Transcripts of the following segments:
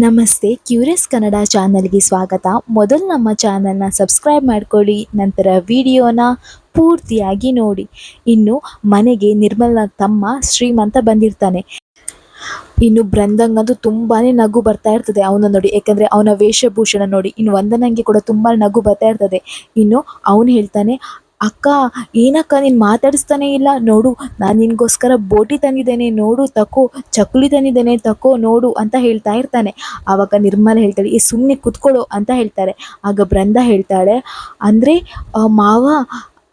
ನಮಸ್ತೆ, ಕ್ಯೂರಿಯಸ್ ಕನ್ನಡ ಚಾನಲ್ಗೆ ಸ್ವಾಗತ. ಮೊದಲು ನಮ್ಮ ಚಾನಲ್ನ ಸಬ್ಸ್ಕ್ರೈಬ್ ಮಾಡ್ಕೊಳ್ಳಿ, ನಂತರ ವಿಡಿಯೋನ ಪೂರ್ತಿಯಾಗಿ ನೋಡಿ. ಇನ್ನು ಮನೆಗೆ ನಿರ್ಮಲ ತಮ್ಮ ಶ್ರೀಮಂತ ಬಂದಿರ್ತಾನೆ. ಇನ್ನು ಬೃಂದಂಗಂತೂ ತುಂಬಾನೇ ನಗು ಬರ್ತಾ ಇರ್ತದೆ ಅವನ ನೋಡಿ, ಯಾಕಂದರೆ ಅವನ ವೇಷಭೂಷಣ ನೋಡಿ. ಇನ್ನು ವಂದನಂಗೆ ಕೂಡ ತುಂಬ ನಗು ಬರ್ತಾ ಇರ್ತದೆ. ಇನ್ನು ಅವನು ಹೇಳ್ತಾನೆ, ಅಕ್ಕ ಏನಕ್ಕ ನೀನು ಮಾತಾಡಿಸ್ತಾನೆ ಇಲ್ಲ, ನೋಡು ನಾನು ನಿನಗೋಸ್ಕರ ಬೋಟಿ ತಂದಿದ್ದೇನೆ, ನೋಡು ತಕೋ, ಚಕ್ಕುಲಿ ತಂದಿದ್ದೇನೆ ತಕೋ ನೋಡು ಅಂತ ಹೇಳ್ತಾ ಇರ್ತಾನೆ. ಆವಾಗ ನಿರ್ಮಲ ಹೇಳ್ತಾಳೆ, ಈ ಸುಮ್ಮನೆ ಕುತ್ಕೊಳ್ಳೋ ಅಂತ ಹೇಳ್ತಾರೆ. ಆಗ ಬೃಂದ ಹೇಳ್ತಾಳೆ, ಅಂದರೆ ಮಾವ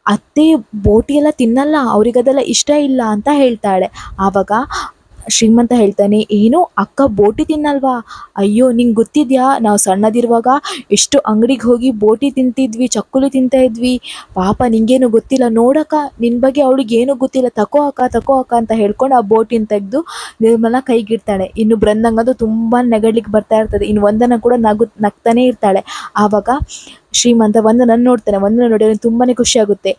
ಅತ್ತೆ ಬೋಟಿ ಎಲ್ಲ ತಿನ್ನಲ್ಲ, ಅವರಿಗದೆಲ್ಲ ಇಷ್ಟ ಇಲ್ಲ ಅಂತ ಹೇಳ್ತಾಳೆ. ಆವಾಗ ಶ್ರೀಮಂತ ಹೇಳ್ತಾನೆ, ಏನು ಅಕ್ಕ ಬೋಟಿ ತಿನ್ನಲ್ವಾ? ಅಯ್ಯೋ ನಿಂಗೆ ಗೊತ್ತಿದೆಯಾ, ನಾವು ಸಣ್ಣದಿರುವಾಗ ಎಷ್ಟು ಅಂಗಡಿಗೆ ಹೋಗಿ ಬೋಟಿ ತಿಂತಿದ್ವಿ, ಚಕ್ಕುಲಿ ತಿಂತಾ ಇದ್ವಿ. ಪಾಪ ನಿಂಗೇನು ಗೊತ್ತಿಲ್ಲ, ನೋಡಕ್ಕ ನಿನ್ನ ಬಗ್ಗೆ ಅವಳಿಗೆ ಏನೂ ಗೊತ್ತಿಲ್ಲ, ತಕೋ ಅಕ್ಕ ತಕೋ ಅಕ್ಕ ಅಂತ ಹೇಳ್ಕೊಂಡು ಆ ಬೋಟಿನ ತೆಗೆದು ನಿರ್ಮಲ ಕೈಗಿಡ್ತಾಳೆ. ಇನ್ನು ಬೃಂದಂಗದು ತುಂಬ ನೆಗಡ್ಲಿಕ್ಕೆ ಬರ್ತಾ ಇರ್ತದೆ. ಇನ್ನು ವಂದನ ಕೂಡ ನಗ್ತಾನೆ ಇರ್ತಾಳೆ. ಆವಾಗ ಶ್ರೀಮಂತ ವಂದನ ನೋಡ್ತಾನೆ. ವಂದನ ನೋಡಿ ಅವನಿಗೆ ತುಂಬಾ ಖುಷಿಯಾಗುತ್ತೆ.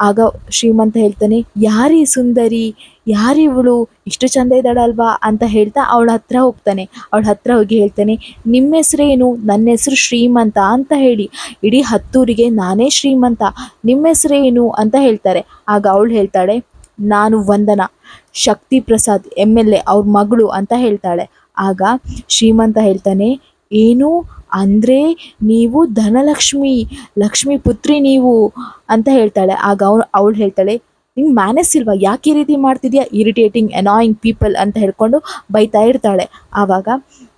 ಆಗ ಶ್ರೀಮಂತ ಹೇಳ್ತಾನೆ, ಯಾರೀ ಸುಂದರಿ, ಯಾರಿವಳು, ಇಷ್ಟು ಚಂದ ಇದ್ದಾಳಲ್ವಾ ಅಂತ ಹೇಳ್ತಾ ಅವಳ ಹತ್ರ ಹೋಗ್ತಾನೆ. ಅವಳ ಹತ್ರ ಹೋಗಿ ಹೇಳ್ತಾನೆ, ನಿಮ್ಮ ಹೆಸರೇನು? ನನ್ನ ಹೆಸರು ಶ್ರೀಮಂತ ಅಂತ ಹೇಳಿ, ಇಡೀ ಹತ್ತೂರಿಗೆ ನಾನೇ ಶ್ರೀಮಂತ, ನಿಮ್ಮ ಹೆಸರೇನು ಅಂತ ಹೇಳ್ತಾರೆ. ಆಗ ಅವಳು ಹೇಳ್ತಾಳೆ, ನಾನು ವಂದನ, ಶಕ್ತಿ ಪ್ರಸಾದ್ MLA ಅವ್ರ ಮಗಳು ಅಂತ ಹೇಳ್ತಾಳೆ. ಆಗ ಶ್ರೀಮಂತ ಹೇಳ್ತಾನೆ, ಏನು ಅಂದರೆ ನೀವು ಧನಲಕ್ಷ್ಮಿ, ಲಕ್ಷ್ಮಿ ಪುತ್ರಿ ನೀವು ಅಂತ ಹೇಳ್ತಾಳೆ. ಆಗ ಅವಳು ಹೇಳ್ತಾಳೆ, ನಿಂಗೆ ಮ್ಯಾನೆಸ್ ಇಲ್ವಾ, ಯಾಕೆ ಈ ರೀತಿ ಮಾಡ್ತಿದ್ಯಾ, ಇರಿಟೇಟಿಂಗ್ ಅನಾಯಿಂಗ್ ಪೀಪಲ್ ಅಂತ ಹೇಳ್ಕೊಂಡು ಬೈತಾ ಇರ್ತಾಳೆ. ಆವಾಗ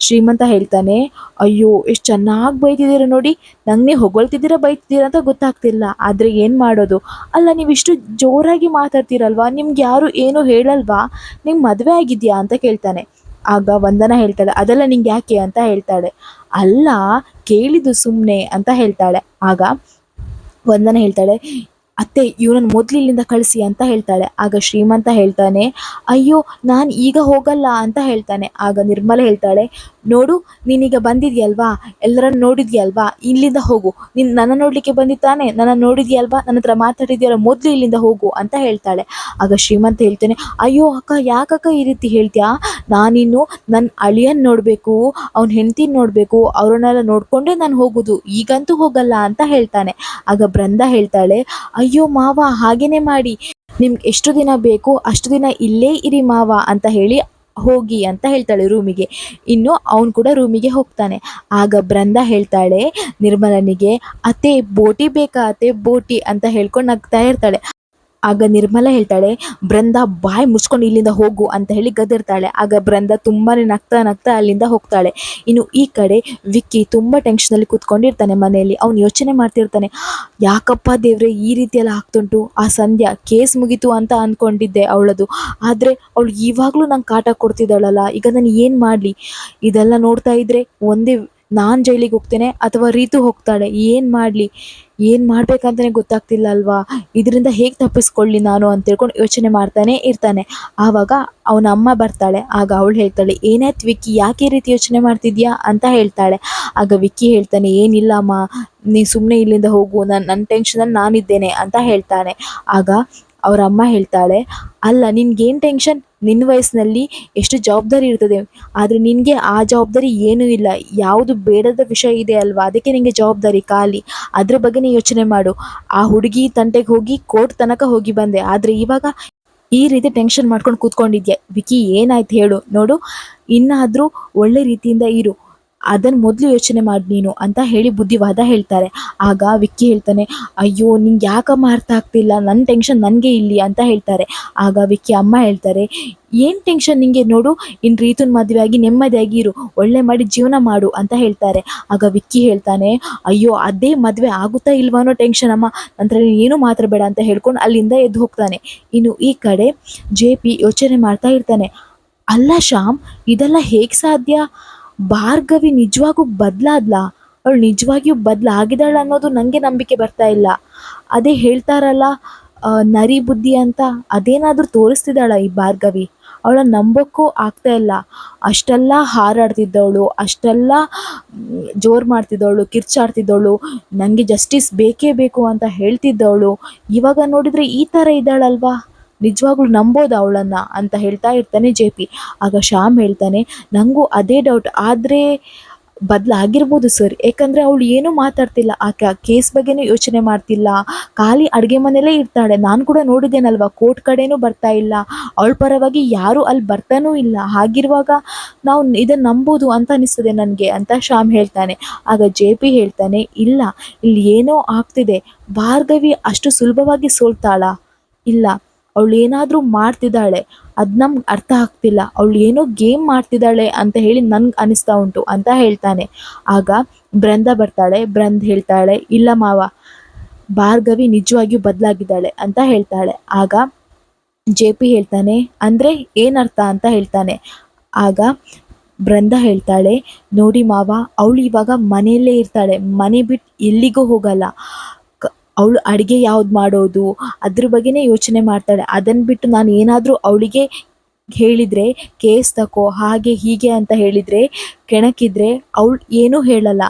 ಶ್ರೀಮಂತ ಹೇಳ್ತಾನೆ, ಅಯ್ಯೋ ಎಷ್ಟು ಚೆನ್ನಾಗಿ ಬೈತಿದ್ದೀರ ನೋಡಿ, ನಂಗೆ ಹೊಗಳ್ತಿದ್ದೀರಾ ಬೈತಿದ್ದೀರಾ ಅಂತ ಗೊತ್ತಾಗ್ತಿಲ್ಲ, ಆದರೆ ಏನು ಮಾಡೋದು. ಅಲ್ಲ ನೀವು ಇಷ್ಟು ಜೋರಾಗಿ ಮಾತಾಡ್ತೀರಲ್ವಾ, ನಿಮ್ಗೆ ಯಾರು ಏನೂ ಹೇಳಲ್ವಾ, ನಿಂಗೆ ಮದುವೆ ಆಗಿದೆಯಾ ಅಂತ ಕೇಳ್ತಾನೆ. ಆಗ ವಂದನ ಹೇಳ್ತಾಳೆ, ಅದೆಲ್ಲ ನಿಂಗೆ ಯಾಕೆ ಅಂತ ಹೇಳ್ತಾಳೆ. ಅಲ್ಲ ಕೇಳಿದ್ದು ಸುಮ್ಮನೆ ಅಂತ ಹೇಳ್ತಾಳೆ. ಆಗ ವಂದನ ಹೇಳ್ತಾಳೆ, ಅತ್ತೆ ಇವನನ್ನು ಮೊದಲು ಇಲ್ಲಿಂದ ಕಳಿಸಿ ಅಂತ ಹೇಳ್ತಾಳೆ. ಆಗ ಶ್ರೀಮಂತ ಹೇಳ್ತಾನೆ, ಅಯ್ಯೋ ನಾನು ಈಗ ಹೋಗಲ್ಲ ಅಂತ ಹೇಳ್ತಾನೆ. ಆಗ ನಿರ್ಮಲ ಹೇಳ್ತಾಳೆ, ನೋಡು ನೀನೀಗ ಬಂದಿದ್ಯಲ್ವಾ, ಎಲ್ಲರನ್ನು ನೋಡಿದ್ಯಲ್ವಾ, ಇಲ್ಲಿಂದ ಹೋಗು, ನೀನು ನನ್ನ ನೋಡಲಿಕ್ಕೆ ಬಂದಿದ್ದಾನೆ, ನನ್ನ ನೋಡಿದ್ಯಲ್ವಾ, ನನ್ನ ಹತ್ರ ಮಾತಾಡಿದ್ಯಲ್ಲ, ಮೊದಲು ಇಲ್ಲಿಂದ ಹೋಗು ಅಂತ ಹೇಳ್ತಾಳೆ. ಆಗ ಶ್ರೀಮಂತ ಹೇಳ್ತಾನೆ, ಅಯ್ಯೋ ಅಕ್ಕ ಯಾಕಕ್ಕ ಈ ರೀತಿ ಹೇಳ್ತೀಯಾ, ನಾನಿನ್ನು ನನ್ನ ಅಳಿಯನ್ ನೋಡಬೇಕು, ಅವ್ನ ಹೆಂಡತಿನ ನೋಡಬೇಕು, ಅವ್ರನ್ನೆಲ್ಲ ನೋಡಿಕೊಂಡೇ ನಾನು ಹೋಗೋದು, ಈಗಂತೂ ಹೋಗಲ್ಲ ಅಂತ ಹೇಳ್ತಾನೆ. ಆಗ ಬೃಂದ ಹೇಳ್ತಾಳೆ, ಅಯ್ಯೋ ಮಾವ ಹಾಗೇನೆ ಮಾಡಿ, ನಿಮ್ಗೆ ಎಷ್ಟು ದಿನ ಬೇಕು ಅಷ್ಟು ದಿನ ಇಲ್ಲೇ ಇರಿ ಮಾವ ಅಂತ ಹೇಳಿ ಹೋಗಿ ಅಂತ ಹೇಳ್ತಾಳೆ ರೂಮಿಗೆ. ಇನ್ನು ಅವನು ಕೂಡ ರೂಮಿಗೆ ಹೋಗ್ತಾನೆ. ಆಗ ಬೃಂದ ಹೇಳ್ತಾಳೆ ನಿರ್ಮಲನಿಗೆ, ಅತ್ತೆ ಬೋಟಿ ಬೇಕಾ ಅತ್ತೆ, ಬೋಟಿ ಅಂತ ಹೇಳ್ಕೊಂಡು ನಗ್ತಾ ಇರ್ತಾಳೆ. ಆಗ ನಿರ್ಮಲ ಹೇಳ್ತಾಳೆ, ಬೃಂದ ಬಾಯಿ ಮುಚ್ಕೊಂಡು ಇಲ್ಲಿಂದ ಹೋಗು ಅಂತ ಹೇಳಿ ಗದರ್ತಾಳೆ. ಆಗ ಬೃಂದ ತುಂಬಾ ನಗ್ತಾ ನಗ್ತಾ ಅಲ್ಲಿಂದ ಹೋಗ್ತಾಳೆ. ಇನ್ನು ಈ ಕಡೆ ವಿಕ್ಕಿ ತುಂಬ ಟೆನ್ಷನಲ್ಲಿ ಕೂತ್ಕೊಂಡಿರ್ತಾನೆ ಮನೆಯಲ್ಲಿ. ಅವನು ಯೋಚನೆ ಮಾಡ್ತಿರ್ತಾನೆ, ಯಾಕಪ್ಪ ದೇವ್ರೆ ಈ ರೀತಿಯೆಲ್ಲ ಆಗ್ತುಂಟು, ಆ ಸಂಧ್ಯಾ ಕೇಸ್ ಮುಗೀತು ಅಂತ ಅಂದ್ಕೊಂಡಿದ್ದೆ ಅವಳದು, ಆದರೆ ಅವಳು ಇವಾಗಲೂ ನಂಗೆ ಕಾಟ ಕೊಡ್ತಿದ್ದಾಳಲ್ಲ, ಈಗ ನಾನು ಏನು ಮಾಡಲಿ, ಇದೆಲ್ಲ ನೋಡ್ತಾ ಇದ್ದರೆ ಒಂದೇ ನಾನು ಜೈಲಿಗೆ ಹೋಗ್ತೇನೆ ಅಥವಾ ರೀತು ಹೋಗ್ತಾಳೆ, ಏನು ಮಾಡಲಿ, ಏನು ಮಾಡಬೇಕಂತಲೇ ಗೊತ್ತಾಗ್ತಿಲ್ಲ ಅಲ್ವಾ, ಇದರಿಂದ ಹೇಗೆ ತಪ್ಪಿಸ್ಕೊಳ್ಳಿ ನಾನು ಅಂತ ಹೇಳ್ಕೊಂಡು ಯೋಚನೆ ಮಾಡ್ತಾನೆ ಇರ್ತಾನೆ. ಆವಾಗ ಅವನ ಅಮ್ಮ ಬರ್ತಾಳೆ. ಆಗ ಅವಳು ಹೇಳ್ತಾಳೆ, ಏನಾಯ್ತು ವಿಕ್ಕಿ, ಯಾಕೆ ಈ ರೀತಿ ಯೋಚನೆ ಮಾಡ್ತಿದ್ಯಾ ಅಂತ ಹೇಳ್ತಾಳೆ. ಆಗ ವಿಕ್ಕಿ ಹೇಳ್ತಾನೆ, ಏನಿಲ್ಲ ಅಮ್ಮ, ನೀ ಸುಮ್ಮನೆ ಇಲ್ಲಿಂದ ಹೋಗು, ನನ್ನ ಟೆನ್ಷನಲ್ಲಿ ನಾನಿದ್ದೇನೆ ಅಂತ ಹೇಳ್ತಾನೆ. ಆಗ ಅವರ ಅಮ್ಮ ಹೇಳ್ತಾಳೆ, ಅಲ್ಲ ನಿನ್ಗೇನು ಟೆನ್ಷನ್, ನಿನ್ನ ವಯಸ್ಸಿನಲ್ಲಿ ಎಷ್ಟು ಜವಾಬ್ದಾರಿ ಇರ್ತದೆ, ಆದರೆ ನಿನಗೆ ಆ ಜವಾಬ್ದಾರಿ ಏನೂ ಇಲ್ಲ, ಯಾವುದು ಬೇಡದ ವಿಷಯ ಇದೆ ಅಲ್ವಾ, ಅದಕ್ಕೆ ನಿನಗೆ ಜವಾಬ್ದಾರಿ ಖಾಲಿ, ಅದ್ರ ಬಗ್ಗೆನೇ ಯೋಚನೆ ಮಾಡು. ಆ ಹುಡುಗಿ ತಂಟೆಗೆ ಹೋಗಿ ಕೋರ್ಟ್ ತನಕ ಹೋಗಿ ಬಂದೆ, ಆದರೆ ಇವಾಗ ಈ ರೀತಿ ಟೆನ್ಷನ್ ಮಾಡ್ಕೊಂಡು ಕೂತ್ಕೊಂಡಿದ್ಯಾ. ವಿಕಿ ಏನಾಯ್ತು ಹೇಳು, ನೋಡು ಇನ್ನಾದರೂ ಒಳ್ಳೆ ರೀತಿಯಿಂದ ಇರು, ಅದನ್ನು ಮೊದಲು ಯೋಚನೆ ಮಾಡಿ ನೀನು ಅಂತ ಹೇಳಿ ಬುದ್ಧಿವಾದ ಹೇಳ್ತಾರೆ. ಆಗ ವಿಕ್ಕಿ ಹೇಳ್ತಾನೆ, ಅಯ್ಯೋ ನಿಂಗೆ ಯಾಕಮ್ಮ ಅರ್ಥ ಆಗ್ತಿಲ್ಲ, ನನ್ನ ಟೆನ್ಷನ್ ನನಗೆ ಇಲ್ಲಿ ಅಂತ ಹೇಳ್ತಾರೆ. ಆಗ ವಿಕ್ಕಿ ಅಮ್ಮ ಹೇಳ್ತಾರೆ, ಏನು ಟೆನ್ಷನ್ ನಿಂಗೆ, ನೋಡು ಇನ್ನು ರೀತುನ ಮದುವೆ ಆಗಿ ನೆಮ್ಮದಿಯಾಗಿ ಇರು, ಒಳ್ಳೆ ಮಾಡಿ ಜೀವನ ಮಾಡು ಅಂತ ಹೇಳ್ತಾರೆ. ಆಗ ವಿಕ್ಕಿ ಹೇಳ್ತಾನೆ, ಅಯ್ಯೋ ಅದೇ ಮದುವೆ ಆಗುತ್ತಾ ಇಲ್ವಾ ಅನ್ನೋ ಟೆನ್ಷನ್ ಅಮ್ಮ, ನಂತರ ಏನೂ ಮಾತಾಡಬೇಡ ಅಂತ ಹೇಳ್ಕೊಂಡು ಅಲ್ಲಿಂದ ಎದ್ದು ಹೋಗ್ತಾನೆ. ಇನ್ನು ಈ ಕಡೆ JP ಯೋಚನೆ ಮಾಡ್ತಾ ಇರ್ತಾನೆ, ಅಲ್ಲ ಶ್ಯಾಮ್ ಇದೆಲ್ಲ ಹೇಗೆ ಸಾಧ್ಯ, ಭಾರ್ಗವಿ ನಿಜವಾಗೂ ಬದಲಾದ್ಲಾ, ಅವಳು ನಿಜವಾಗಿಯೂ ಬದಲಾಗಿದ್ದಾಳೆ ಅನ್ನೋದು ನನಗೆ ನಂಬಿಕೆ ಬರ್ತಾ ಇಲ್ಲ. ಅದೇ ಹೇಳ್ತಾರಲ್ಲ ನರಿ ಬುದ್ಧಿ ಅಂತ, ಅದೇನಾದರೂ ತೋರಿಸ್ತಿದ್ದಾಳ ಈ ಭಾರ್ಗವಿ, ಅವಳನ್ನು ನಂಬೋಕ್ಕೂ ಆಗ್ತಾ ಇಲ್ಲ. ಅಷ್ಟೆಲ್ಲ ಹಾರಾಡ್ತಿದ್ದವಳು, ಅಷ್ಟೆಲ್ಲ ಜೋರು ಮಾಡ್ತಿದ್ದವಳು, ಕಿರ್ಚಾಡ್ತಿದ್ದವಳು, ನನಗೆ ಜಸ್ಟಿಸ್ ಬೇಕೇ ಬೇಕು ಅಂತ ಹೇಳ್ತಿದ್ದವಳು, ಇವಾಗ ನೋಡಿದರೆ ಈ ಥರ ಇದ್ದಾಳಲ್ವಾ, ನಿಜವಾಗ್ಲೂ ನಂಬೋದ ಅವಳನ್ನು ಅಂತ ಹೇಳ್ತಾ ಇರ್ತಾನೆ ಜೆ ಪಿ. ಆಗ ಶ್ಯಾಮ್ ಹೇಳ್ತಾನೆ, ನನಗೂ ಅದೇ ಡೌಟ್, ಆದರೆ ಬದಲಾಗಿರ್ಬೋದು ಸರ್, ಯಾಕಂದರೆ ಅವಳು ಏನೂ ಮಾತಾಡ್ತಿಲ್ಲ, ಆಕೆ ಆ ಕೇಸ್ ಬಗ್ಗೆನೂ ಯೋಚನೆ ಮಾಡ್ತಿಲ್ಲ, ಖಾಲಿ ಅಡುಗೆ ಮನೆಯಲ್ಲೇ ಇರ್ತಾಳೆ. ನಾನು ಕೂಡ ನೋಡಿದ್ದೇನಲ್ವ, ಕೋರ್ಟ್ ಕಡೆನೂ ಬರ್ತಾ ಇಲ್ಲ, ಅವಳ ಪರವಾಗಿ ಯಾರೂ ಅಲ್ಲಿ ಬರ್ತಾನೂ ಇಲ್ಲ. ಹಾಗಿರುವಾಗ ನಾವು ಇದನ್ನು ನಂಬೋದು ಅಂತ ಅನಿಸ್ತದೆ ನನಗೆ ಅಂತ ಶ್ಯಾಮ್ ಹೇಳ್ತಾನೆ. ಆಗ ಜೆ ಪಿ ಹೇಳ್ತಾನೆ, ಇಲ್ಲ, ಇಲ್ಲಿ ಏನೋ ಆಗ್ತಿದೆ, ಭಾರ್ಗವಿ ಅಷ್ಟು ಸುಲಭವಾಗಿ ಸೋಲ್ತಾಳಾ? ಇಲ್ಲ, ಅವಳು ಏನಾದರೂ ಮಾಡ್ತಿದ್ದಾಳೆ, ಅದು ನಮ್ಗೆ ಅರ್ಥ ಆಗ್ತಿಲ್ಲ, ಅವಳು ಏನೋ ಗೇಮ್ ಮಾಡ್ತಿದ್ದಾಳೆ ಅಂತ ಹೇಳಿ ನನ್ಗೆ ಅನಿಸ್ತಾ ಉಂಟು ಅಂತ ಹೇಳ್ತಾನೆ. ಆಗ ಬೃಂದ ಬರ್ತಾಳೆ. ಹೇಳ್ತಾಳೆ, ಇಲ್ಲ ಮಾವ, ಭಾರ್ಗವಿ ನಿಜವಾಗಿಯೂ ಬದಲಾಗಿದ್ದಾಳೆ ಅಂತ ಹೇಳ್ತಾಳೆ. ಆಗ ಜೆ ಪಿ ಹೇಳ್ತಾನೆ, ಅಂದರೆ ಏನರ್ಥ ಅಂತ ಹೇಳ್ತಾನೆ. ಆಗ ಬೃಂದ ಹೇಳ್ತಾಳೆ, ನೋಡಿ ಮಾವ, ಅವಳು ಇವಾಗ ಮನೆಯಲ್ಲೇ ಇರ್ತಾಳೆ, ಮನೆ ಬಿಟ್ಟು ಎಲ್ಲಿಗೂ ಹೋಗಲ್ಲ. ಅವಳು ಅಡುಗೆ ಯಾವ್ದು ಮಾಡೋದು ಅದ್ರ ಬಗ್ಗೆನೇ ಯೋಚನೆ ಮಾಡ್ತಾಳೆ. ಅದನ್ನು ಬಿಟ್ಟು ನಾನು ಏನಾದರೂ ಅವಳಿಗೆ ಹೇಳಿದರೆ, ಕೇಸ್ ತಗೋ ಹಾಗೆ ಹೀಗೆ ಅಂತ ಹೇಳಿದರೆ, ಕೆಣಕಿದ್ರೆ ಅವಳು ಏನೂ ಹೇಳಲ್ಲ.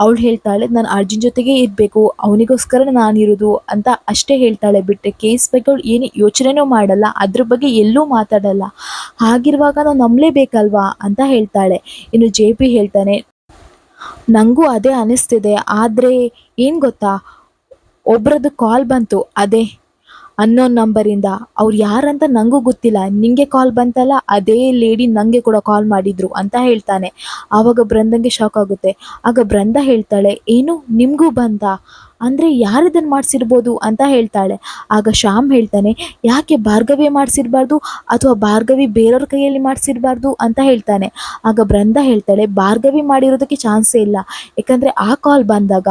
ಅವಳು ಹೇಳ್ತಾಳೆ, ನಾನು ಅರ್ಜುನ್ ಜೊತೆಗೇ ಇರಬೇಕು, ಅವನಿಗೋಸ್ಕರ ನಾನಿರೋದು ಅಂತ ಅಷ್ಟೇ ಹೇಳ್ತಾಳೆ ಬಿಟ್ಟರೆ ಕೇಸ್ ಬಗ್ಗೆ ಅವಳು ಏನು ಯೋಚನೆನೂ ಮಾಡಲ್ಲ, ಅದ್ರ ಬಗ್ಗೆ ಎಲ್ಲೂ ಮಾತಾಡಲ್ಲ. ಹಾಗಿರುವಾಗ ನಾವು ನಂಬಲೇಬೇಕಲ್ವಾ ಅಂತ ಹೇಳ್ತಾಳೆ. ಇನ್ನು ಜೆ ಪಿ ಹೇಳ್ತಾನೆ, ನನಗೂ ಅದೇ ಅನಿಸ್ತಿದೆ, ಆದರೆ ಏನು ಗೊತ್ತಾ, ಒಬ್ರದ್ದು ಕಾಲ್ ಬಂತು, ಅದೇ ಅನ್ನೋನ್ ನಂಬರಿಂದ, ಅವ್ರು ಯಾರಂತ ನನಗೂ ಗೊತ್ತಿಲ್ಲ, ನಿಂಗೆ ಕಾಲ್ ಬಂತಲ್ಲ, ಅದೇ ಲೇಡಿ ನನಗೆ ಕೂಡ ಕಾಲ್ ಮಾಡಿದ್ರು ಅಂತ ಹೇಳ್ತಾನೆ. ಆವಾಗ ಬೃಂದಂಗೆ ಶಾಕ್ ಆಗುತ್ತೆ. ಆಗ ಬೃಂದ ಹೇಳ್ತಾಳೆ, ಏನು ನಿಮಗೂ ಬಂತಾ, ಅಂದರೆ ಯಾರಿದನ್ನು ಮಾಡಿಸಿರ್ಬೋದು ಅಂತ ಹೇಳ್ತಾಳೆ. ಆಗ ಶ್ಯಾಮ್ ಹೇಳ್ತಾನೆ, ಯಾಕೆ ಭಾರ್ಗವಿ ಮಾಡಿಸಿರ್ಬಾರ್ದು, ಅಥವಾ ಭಾರ್ಗವಿ ಬೇರೆಯವ್ರ ಕೈಯಲ್ಲಿ ಮಾಡಿಸಿರ್ಬಾರ್ದು ಅಂತ ಹೇಳ್ತಾನೆ. ಆಗ ಬೃಂದ ಹೇಳ್ತಾಳೆ, ಭಾರ್ಗವಿ ಮಾಡಿರೋದಕ್ಕೆ ಚಾನ್ಸೇ ಇಲ್ಲ, ಯಾಕಂದರೆ ಆ ಕಾಲ್ ಬಂದಾಗ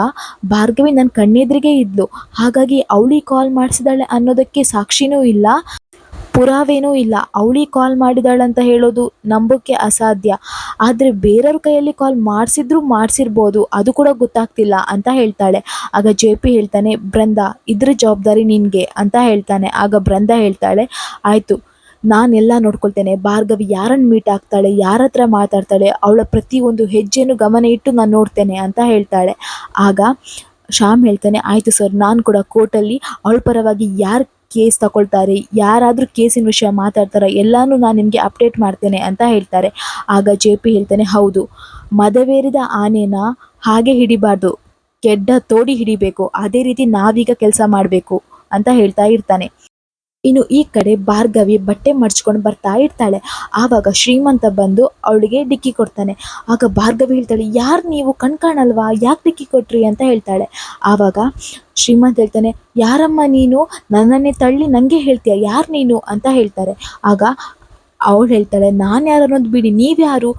ಭಾರ್ಗವಿ ನನ್ನ ಕಣ್ಣೆದುರಿಗೆ ಇದ್ಲು, ಹಾಗಾಗಿ ಅವಳಿಗೆ ಕಾಲ್ ಮಾಡಿಸಿದಾಳೆ ಅನ್ನೋದಕ್ಕೆ ಸಾಕ್ಷಿನೂ ಇಲ್ಲ, ಪುರಾವೆನೂ ಇಲ್ಲ. ಅವಳಿಗೆ ಕಾಲ್ ಮಾಡಿದಾಳಂತ ಹೇಳೋದು ನಂಬೋಕ್ಕೆ ಅಸಾಧ್ಯ, ಆದರೆ ಬೇರೆಯವ್ರ ಕೈಯಲ್ಲಿ ಕಾಲ್ ಮಾಡಿಸಿರ್ಬೋದು, ಅದು ಕೂಡ ಗೊತ್ತಾಗ್ತಿಲ್ಲ ಅಂತ ಹೇಳ್ತಾಳೆ. ಆಗ ಜೆ ಪಿ ಹೇಳ್ತಾನೆ, ಬೃಂದ, ಇದ್ರ ಜವಾಬ್ದಾರಿ ನಿನಗೆ ಅಂತ ಹೇಳ್ತಾನೆ. ಆಗ ಬೃಂದ ಹೇಳ್ತಾಳೆ, ಆಯಿತು, ನಾನೆಲ್ಲ ನೋಡ್ಕೊಳ್ತೇನೆ, ಭಾರ್ಗವಿ ಯಾರನ್ನು ಮೀಟ್ ಆಗ್ತಾಳೆ, ಯಾರ ಹತ್ರ ಮಾತಾಡ್ತಾಳೆ, ಅವಳ ಪ್ರತಿಯೊಂದು ಹೆಜ್ಜೆನೂ ಗಮನ ಇಟ್ಟು ನಾನು ನೋಡ್ತೇನೆ ಅಂತ ಹೇಳ್ತಾಳೆ. ಆಗ ಶ್ಯಾಮ್ ಹೇಳ್ತಾನೆ, ಆಯಿತು ಸರ್, ನಾನು ಕೂಡ ಕೋರ್ಟಲ್ಲಿ ಅವಳ ಪರವಾಗಿ ಯಾರು ಕೇಸ್ ತಗೊಳ್ತಾರೆ, ಯಾರಾದರೂ ಕೇಸಿನ ವಿಷಯ ಮಾತಾಡ್ತಾರೆ, ಎಲ್ಲನೂ ನಾನು ನಿಮಗೆ ಅಪ್ಡೇಟ್ ಮಾಡ್ತೇನೆ ಅಂತ ಹೇಳ್ತಾರೆ. ಆಗ ಜೆ ಪಿ ಹೇಳ್ತಾನೆ, ಹೌದು, ಮದವೇರಿದ ಆನೆನ ಹಾಗೆ ಹಿಡಿಬಾರ್ದು, ಕೆಡ್ಡ ತೋಡಿ ಹಿಡಿಬೇಕು, ಅದೇ ರೀತಿ ನಾವೀಗ ಕೆಲಸ ಮಾಡಬೇಕು ಅಂತ ಹೇಳ್ತಾ ಇರ್ತಾನೆ. ಇನ್ನು ಈ ಕಡೆ ಭಾರ್ಗವಿ ಬಟ್ಟೆ ಮಡ್ಚ್ಕೊಂಡು ಬರ್ತಾ ಇರ್ತಾಳೆ. ಆವಾಗ ಶ್ರೀಮಂತ ಬಂದು ಅವಳಿಗೆ ಡಿಕ್ಕಿ ಕೊಡ್ತಾನೆ. ಆಗ ಭಾರ್ಗವಿ ಹೇಳ್ತಾಳೆ, ಯಾರು ನೀವು, ಕಾಣಲ್ವಾ, ಯಾಕೆ ಡಿಕ್ಕಿ ಕೊಟ್ರಿ ಅಂತ ಹೇಳ್ತಾಳೆ. ಆವಾಗ ಶ್ರೀಮಂತ ಹೇಳ್ತಾನೆ, ಯಾರಮ್ಮ ನೀನು, ನನ್ನನ್ನೇ ತಳ್ಳಿ ನನಗೆ ಹೇಳ್ತೀಯ, ಯಾರು ನೀನು ಅಂತ ಹೇಳ್ತಾರೆ. ಆಗ ಅವಳು ಹೇಳ್ತಾಳೆ, ನಾನು ಯಾರು ಅನ್ನೋದು ಬಿಡಿ, ನೀವ್ಯಾರು,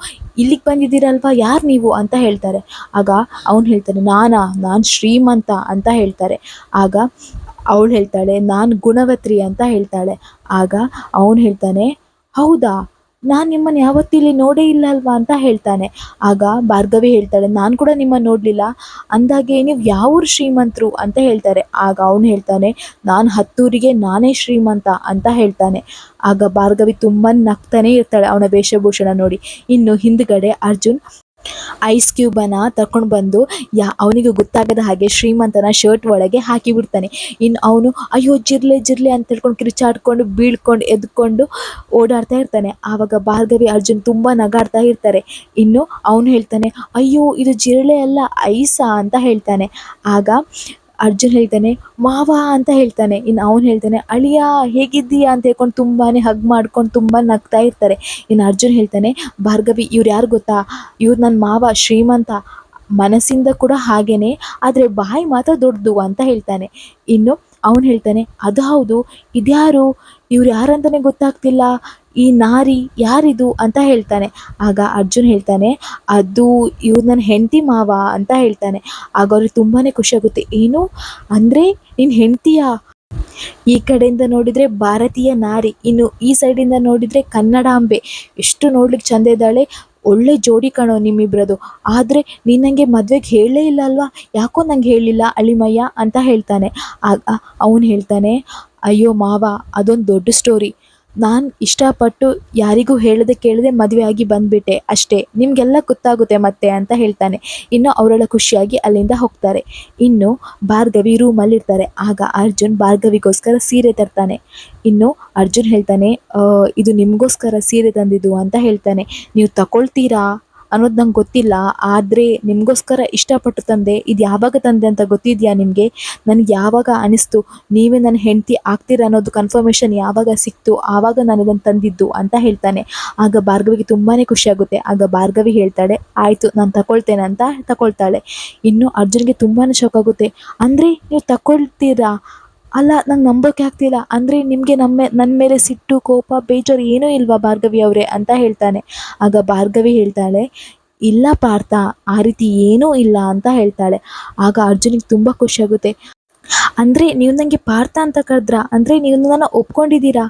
ಇಲ್ಲಿಗೆ ಬಂದಿದ್ದೀರಲ್ವಾ, ಯಾರು ನೀವು ಅಂತ ಹೇಳ್ತಾರೆ. ಆಗ ಅವನು ಹೇಳ್ತಾನೆ, ನಾನು ಶ್ರೀಮಂತ ಅಂತ ಹೇಳ್ತಾರೆ. ಆಗ ಅವಳು ಹೇಳ್ತಾಳೆ, ನಾನು ಗುಣವತ್ರಿ ಅಂತ ಹೇಳ್ತಾಳೆ. ಆಗ ಅವನು ಹೇಳ್ತಾನೆ, ಹೌದಾ, ನಾನು ನಿಮ್ಮನ್ನು ಯಾವತ್ತಿಲ್ಲಿ ನೋಡೇ ಇಲ್ಲ ಅಲ್ವಾ ಅಂತ ಹೇಳ್ತಾನೆ. ಆಗ ಭಾರ್ಗವಿ ಹೇಳ್ತಾಳೆ, ನಾನು ಕೂಡ ನಿಮ್ಮನ್ನು ನೋಡಲಿಲ್ಲ, ಅಂದಾಗೆ ನೀವು ಯಾವೂರು ಶ್ರೀಮಂತರು ಅಂತ ಹೇಳ್ತಾರೆ. ಆಗ ಅವನು ಹೇಳ್ತಾನೆ, ನಾನು ಹತ್ತೂರಿಗೆ ನಾನೇ ಶ್ರೀಮಂತ ಅಂತ ಹೇಳ್ತಾನೆ. ಆಗ ಭಾರ್ಗವಿ ತುಂಬ ನಗ್ತಾನೆ ಇರ್ತಾಳೆ ಅವನ ವೇಷಭೂಷಣ ನೋಡಿ. ಇನ್ನು ಹಿಂದ್ಗಡೆ ಅರ್ಜುನ್ ಐಸ್ ಕ್ಯೂಬನ್ನು ತಗೊಂಡು ಬಂದು ಅವನಿಗೆ ಗೊತ್ತಾಗದ ಹಾಗೆ ಶ್ರೀಮಂತನ ಶರ್ಟ್ ಒಳಗೆ ಹಾಕಿಬಿಡ್ತಾನೆ. ಇನ್ನು ಅವನು ಅಯ್ಯೋ ಜಿರ್ಲೆ ಅಂತ ಹೇಳ್ಕೊಂಡು ಕಿರುಚಾಡ್ಕೊಂಡು ಬೀಳ್ಕೊಂಡು ಎದ್ಕೊಂಡು ಓಡಾಡ್ತಾ ಇರ್ತಾನೆ. ಆವಾಗ ಭಾರ್ಗವಿ ಅರ್ಜುನ್ ತುಂಬ ನಗಾಡ್ತಾ ಇರ್ತಾರೆ. ಇನ್ನು ಅವನು ಹೇಳ್ತಾನೆ, ಅಯ್ಯೋ ಇದು ಜಿರಳೆ ಅಲ್ಲ, ಐಸಾ ಅಂತ ಹೇಳ್ತಾನೆ. ಆಗ ಅರ್ಜುನ್ ಹೇಳ್ತಾನೆ, ಮಾವ ಅಂತ ಹೇಳ್ತಾನೆ. ಇನ್ನು ಅವನು ಹೇಳ್ತಾನೆ, ಅಳಿಯ ಹೇಗಿದ್ದೀಯಾ ಅಂತ ಹೇಳ್ಕೊಂಡು ತುಂಬಾ ಹಗ್ ಮಾಡ್ಕೊಂಡು ತುಂಬ ನಗ್ತಾ ಇರ್ತಾರೆ. ಇನ್ನು ಅರ್ಜುನ್ ಹೇಳ್ತಾನೆ, ಭಾರ್ಗವಿ, ಇವ್ರು ಯಾರು ಗೊತ್ತಾ, ಇವ್ರು ನನ್ನ ಮಾವ ಶ್ರೀಮಂತ, ಮನಸ್ಸಿಂದ ಕೂಡ ಹಾಗೇನೆ, ಆದರೆ ಬಾಯಿ ಮಾತ್ರ ದೊಡ್ಡದು ಅಂತ ಹೇಳ್ತಾನೆ. ಇನ್ನು ಅವನು ಹೇಳ್ತಾನೆ, ಅದು ಹೌದು, ಇದ್ಯಾರು, ಇವ್ರು ಯಾರಂತಲೇ ಗೊತ್ತಾಗ್ತಿಲ್ಲ, ಈ ನಾರಿ ಯಾರಿದು ಅಂತ ಹೇಳ್ತಾನೆ. ಆಗ ಅರ್ಜುನ್ ಹೇಳ್ತಾನೆ, ಅದು ಇವ್ರು ನನ್ನ ಹೆಂಡತಿ ಮಾವ ಅಂತ ಹೇಳ್ತಾನೆ. ಆಗ ಅವ್ರಿಗೆ ತುಂಬಾ ಖುಷಿಯಾಗುತ್ತೆ. ಏನು ಅಂದರೆ ನಿನ್ನ ಹೆಂಡತಿಯ, ಈ ಕಡೆಯಿಂದ ನೋಡಿದರೆ ಭಾರತೀಯ ನಾರಿ, ಇನ್ನು ಈ ಸೈಡಿಂದ ನೋಡಿದರೆ ಕನ್ನಡಾಂಬೆ, ಎಷ್ಟು ನೋಡ್ಲಿಕ್ಕೆ ಚಂದ ಇದ್ದಾಳೆ, ಒಳ್ಳೆ ಜೋಡಿ ಕಾಣೋ ನಿಮ್ಮಿಬ್ರದು, ಆದರೆ ನೀನು ನನಗೆ ಮದುವೆಗೆ ಹೇಳಲೇ ಇಲ್ಲ ಅಲ್ವಾ, ಯಾಕೋ ನಂಗೆ ಹೇಳಲಿಲ್ಲ ಅಳಿಮಯ್ಯ ಅಂತ ಹೇಳ್ತಾನೆ. ಆಗ ಅವನು ಹೇಳ್ತಾನೆ, ಅಯ್ಯೋ ಮಾವ, ಅದೊಂದು ದೊಡ್ಡ ಸ್ಟೋರಿ, ನಾನು ಇಷ್ಟಪಟ್ಟು ಯಾರಿಗೂ ಹೇಳದೆ ಕೇಳದೆ ಮದುವೆ ಆಗಿ ಬಂದ್ಬಿಟ್ಟೆ ಅಷ್ಟೇ, ನಿಮಗೆಲ್ಲ ಗೊತ್ತಾಗುತ್ತೆ ಮತ್ತೆ ಅಂತ ಹೇಳ್ತಾನೆ. ಇನ್ನು ಅವರೆಲ್ಲ ಖುಷಿಯಾಗಿ ಅಲ್ಲಿಂದ ಹೋಗ್ತಾರೆ. ಇನ್ನು ಭಾರ್ಗವಿ ರೂಮಲ್ಲಿರ್ತಾರೆ. ಆಗ ಅರ್ಜುನ್ ಭಾರ್ಗವಿಗೋಸ್ಕರ ಸೀರೆ ತರ್ತಾನೆ. ಇನ್ನು ಅರ್ಜುನ್ ಹೇಳ್ತಾನೆ, ಇದು ನಿಮಗೋಸ್ಕರ ಸೀರೆ ತಂದಿದ್ದು ಅಂತ ಹೇಳ್ತಾನೆ. ನೀವು ತಗೊಳ್ತೀರಾ ಅನ್ನೋದು ನಂಗೆ ಗೊತ್ತಿಲ್ಲ, ಆದರೆ ನಿಮಗೋಸ್ಕರ ಇಷ್ಟಪಟ್ಟು ತಂದೆ. ಇದು ಯಾವಾಗ ತಂದೆ ಅಂತ ಗೊತ್ತಿದೆಯಾ ನಿಮಗೆ? ನನಗೆ ಯಾವಾಗ ಅನಿಸ್ತು ನೀವೇ ನನ್ನ ಹೆಂಡತಿ ಆಗ್ತೀರಾ ಅನ್ನೋದು ಕನ್ಫರ್ಮೇಷನ್ ಯಾವಾಗ ಸಿಕ್ತು ಆವಾಗ ನಾನು ಇದನ್ನು ತಂದಿದ್ದು ಅಂತ ಹೇಳ್ತಾನೆ. ಆಗ ಭಾರ್ಗವಿಗೆ ತುಂಬಾ ಖುಷಿಯಾಗುತ್ತೆ. ಆಗ ಭಾರ್ಗವಿ ಹೇಳ್ತಾಳೆ, ಆಯಿತು ನಾನು ತಗೊಳ್ತೇನೆ ಅಂತ ತಗೊಳ್ತಾಳೆ. ಇನ್ನು ಅರ್ಜುನ್ಗೆ ತುಂಬಾ ಶಾಕ್ ಆಗುತ್ತೆ. ಅಂದರೆ ನೀವು ತಗೊಳ್ತೀರಾ? ಅಲ್ಲ, ನಂಗೆ ನಂಬೋಕೆ ಆಗ್ತಿಲ್ಲ. ಅಂದರೆ ನಿಮಗೆ ನನ್ನ ಮೇಲೆ ಸಿಟ್ಟು, ಕೋಪ, ಬೇಜಾರು ಏನೂ ಇಲ್ವಾ ಭಾರ್ಗವಿ ಅವರೇ ಅಂತ ಹೇಳ್ತಾನೆ. ಆಗ ಭಾರ್ಗವಿ ಹೇಳ್ತಾಳೆ, ಇಲ್ಲ ಪಾರ್ಥ, ಆ ರೀತಿ ಏನೂ ಇಲ್ಲ ಅಂತ ಹೇಳ್ತಾಳೆ. ಆಗ ಅರ್ಜುನಿಗೆ ತುಂಬ ಖುಷಿಯಾಗುತ್ತೆ. ಅಂದರೆ ನೀವು ನನಗೆ ಪಾರ್ಥ ಅಂತ ಕರೆದ್ರಾ? ಅಂದರೆ ನೀವು ನನ್ನ ಒಪ್ಕೊಂಡಿದ್ದೀರಾ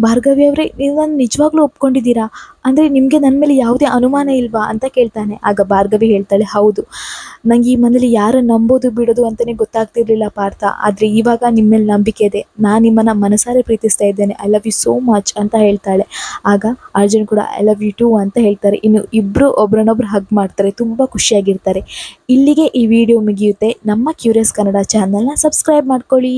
ಭಾರ್ಗವಿ ಅವರೇ? ನೀವು ನನ್ನ ನಿಜವಾಗ್ಲೂ ಒಪ್ಕೊಂಡಿದ್ದೀರಾ? ಅಂದರೆ ನಿಮಗೆ ನನ್ನ ಮೇಲೆ ಯಾವುದೇ ಅನುಮಾನ ಇಲ್ವಾ ಅಂತ ಕೇಳ್ತಾನೆ. ಆಗ ಭಾರ್ಗವಿ ಹೇಳ್ತಾಳೆ, ಹೌದು, ನಂಗೆ ಈ ಮನೇಲಿ ಯಾರನ್ನು ನಂಬೋದು ಬಿಡೋದು ಅಂತಲೇ ಗೊತ್ತಾಗ್ತಿರ್ಲಿಲ್ಲ ಪಾರ್ಥ. ಆದರೆ ಇವಾಗ ನಿಮ್ಮ ಮೇಲೆ ನಂಬಿಕೆ ಇದೆ. ನಾನು ನಿಮ್ಮನ್ನು ಮನಸಾರೆ ಪ್ರೀತಿಸ್ತಾ ಇದ್ದೇನೆ. I love you so much ಅಂತ ಹೇಳ್ತಾಳೆ. ಆಗ ಅರ್ಜುನ್ ಕೂಡ ಐ ಲವ್ ಯು ಟು ಅಂತ ಹೇಳ್ತಾರೆ. ಇನ್ನು ಇಬ್ಬರು ಒಬ್ರನ್ನೊಬ್ರು ಹಗ್ ಮಾಡ್ತಾರೆ, ತುಂಬ ಖುಷಿಯಾಗಿರ್ತಾರೆ. ಇಲ್ಲಿಗೆ ಈ ವಿಡಿಯೋ ಮುಗಿಯುತ್ತೆ. ನಮ್ಮ ಕ್ಯೂರಿಯಸ್ ಕನ್ನಡ ಚಾನಲ್ನ ಸಬ್ಸ್ಕ್ರೈಬ್ ಮಾಡ್ಕೊಳ್ಳಿ.